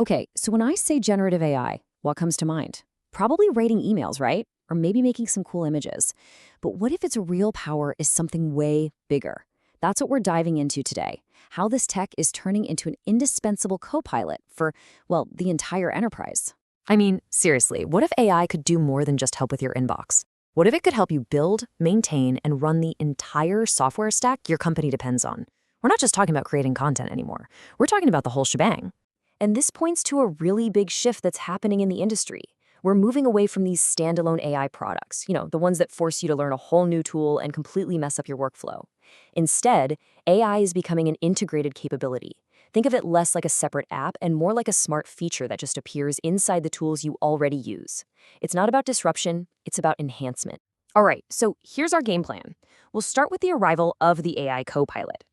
Okay, so when I say generative AI, what comes to mind? Probably writing emails, right? Or maybe making some cool images. But what if its real power is something way bigger? That's what we're diving into today. How this tech is turning into an indispensable co-pilot for, well, the entire enterprise. I mean, seriously, what if AI could do more than just help with your inbox? What if it could help you build, maintain, and run the entire software stack your company depends on? We're not just talking about creating content anymore. We're talking about the whole shebang. And this points to a really big shift that's happening in the industry. We're moving away from these standalone AI products, the ones that force you to learn a whole new tool and completely mess up your workflow. Instead, AI is becoming an integrated capability. Think of it less like a separate app and more like a smart feature that just appears inside the tools you already use. It's not about disruption, it's about enhancement. All right, so here's our game plan. We'll start with the arrival of the AI Copilot.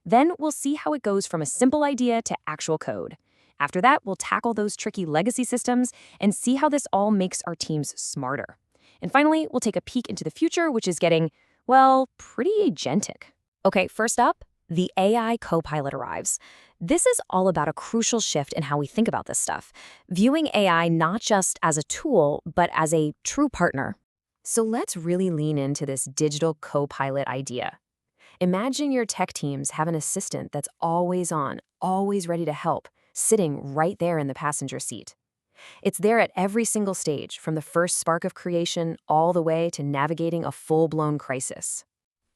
Then we'll see how it goes from a simple idea to actual code. After that, we'll tackle those tricky legacy systems and see how this all makes our teams smarter. And finally, we'll take a peek into the future, which is getting, well, pretty agentic. Okay, first up, the AI Copilot arrives. This is all about a crucial shift in how we think about this stuff, viewing AI not just as a tool, but as a true partner. So let's really lean into this digital co-pilot idea. Imagine your tech teams have an assistant that's always on, always ready to help, sitting right there in the passenger seat. It's there at every single stage, from the first spark of creation all the way to navigating a full-blown crisis.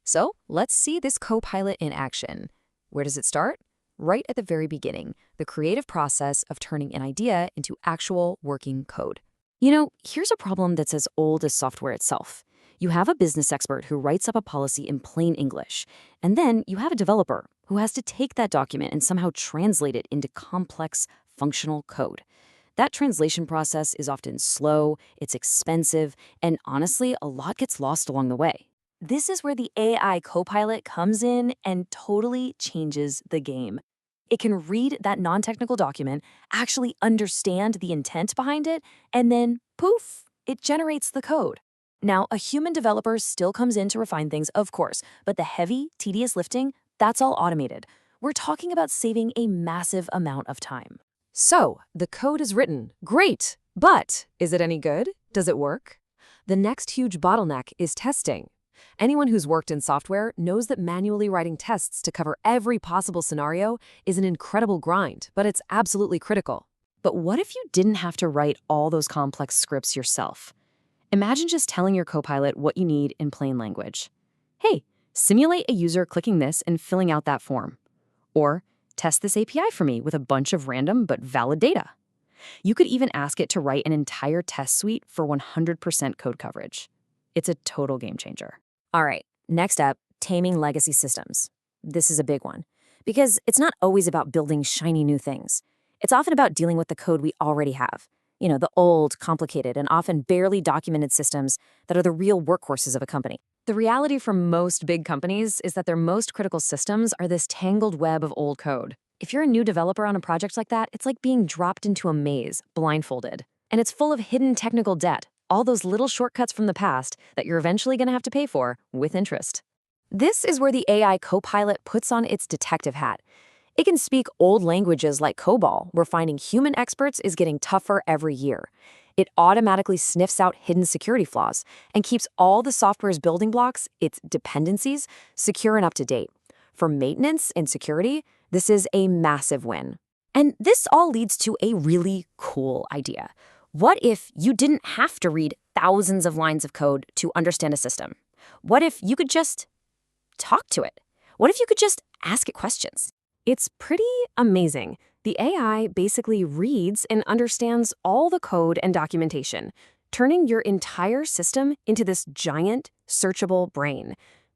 So let's see this co-pilot in action. Where does it start? Right at the very beginning, the creative process of turning an idea into actual working code. Here's a problem that's as old as software itself. You have a business expert who writes up a policy in plain English, and then you have a developer who has to take that document and somehow translate it into complex, functional code. That translation process is often slow, it's expensive, and honestly, a lot gets lost along the way. This is where the AI Copilot comes in and totally changes the game. It can read that non-technical document, actually understand the intent behind it, and then, poof, it generates the code. Now, a human developer still comes in to refine things, of course, but the heavy, tedious lifting, that's all automated. We're talking about saving a massive amount of time. So, the code is written. Great! But is it any good? Does it work? The next huge bottleneck is testing. Anyone who's worked in software knows that manually writing tests to cover every possible scenario is an incredible grind, but it's absolutely critical. But what if you didn't have to write all those complex scripts yourself? Imagine just telling your Copilot what you need in plain language. Hey, simulate a user clicking this and filling out that form. Or test this API for me with a bunch of random but valid data. You could even ask it to write an entire test suite for 100% code coverage. It's a total game changer. All right, next up, taming legacy systems. This is a big one, because it's not always about building shiny new things. It's often about dealing with the code we already have. The old, complicated, and often barely documented systems that are the real workhorses of a company. The reality for most big companies is that their most critical systems are this tangled web of old code. If you're a new developer on a project like that, it's like being dropped into a maze, blindfolded. And it's full of hidden technical debt, all those little shortcuts from the past that you're eventually going to have to pay for with interest. This is where the AI Copilot puts on its detective hat. It can speak old languages like COBOL, where finding human experts is getting tougher every year. It automatically sniffs out hidden security flaws and keeps all the software's building blocks, its dependencies, secure and up to date. For maintenance and security, this is a massive win. And this all leads to a really cool idea. What if you didn't have to read thousands of lines of code to understand a system? What if you could just talk to it? What if you could just ask it questions? It's pretty amazing. The AI basically reads and understands all the code and documentation, turning your entire system into this giant, searchable brain.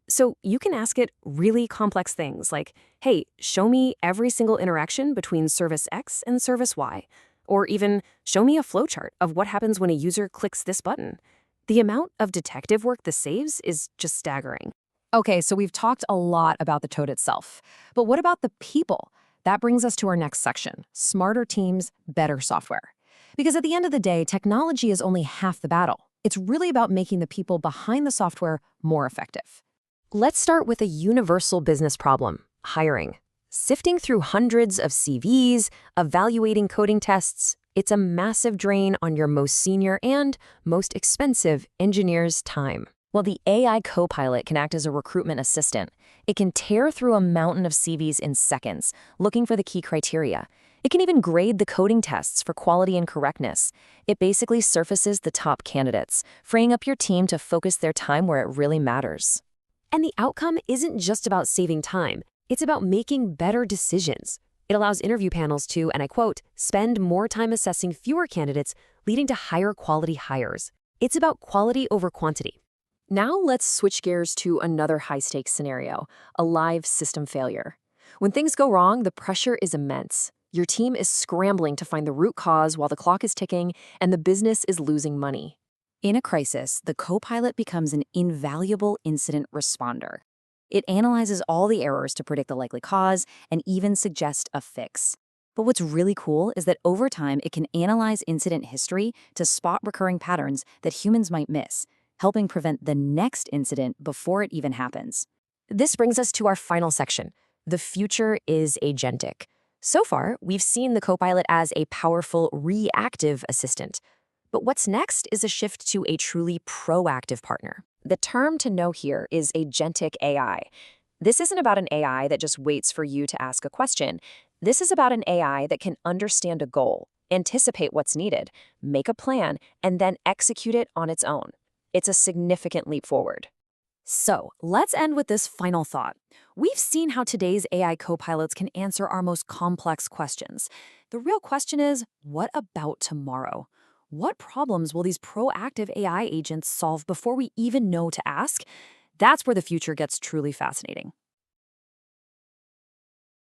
So you can ask it really complex things like, hey, show me every single interaction between service X and service Y. Or even, show me a flowchart of what happens when a user clicks this button. The amount of detective work this saves is just staggering. Okay, so we've talked a lot about the code itself. But what about the people? That brings us to our next section, smarter teams, better software. Because at the end of the day, technology is only half the battle. It's really about making the people behind the software more effective. Let's start with a universal business problem, hiring. Sifting through hundreds of CVs, evaluating coding tests, it's a massive drain on your most senior and most expensive engineer's time. Well, the AI Copilot can act as a recruitment assistant. It can tear through a mountain of CVs in seconds, looking for the key criteria. It can even grade the coding tests for quality and correctness. It basically surfaces the top candidates, freeing up your team to focus their time where it really matters. And the outcome isn't just about saving time. It's about making better decisions. It allows interview panels to, and I quote, spend more time assessing fewer candidates, leading to higher quality hires. It's about quality over quantity. Now let's switch gears to another high-stakes scenario, a live system failure. When things go wrong, the pressure is immense. Your team is scrambling to find the root cause while the clock is ticking and the business is losing money. In a crisis, the Copilot becomes an invaluable incident responder. It analyzes all the errors to predict the likely cause and even suggest a fix. But what's really cool is that over time, it can analyze incident history to spot recurring patterns that humans might miss, helping prevent the next incident before it even happens. This brings us to our final section. The future is agentic. So far, we've seen the Copilot as a powerful reactive assistant. But what's next is a shift to a truly proactive partner. The term to know here is agentic AI. This isn't about an AI that just waits for you to ask a question. This is about an AI that can understand a goal, anticipate what's needed, make a plan, and then execute it on its own. It's a significant leap forward. So, let's end with this final thought. We've seen how today's AI copilots can answer our most complex questions. The real question is, what about tomorrow? What problems will these proactive AI agents solve before we even know to ask? That's where the future gets truly fascinating.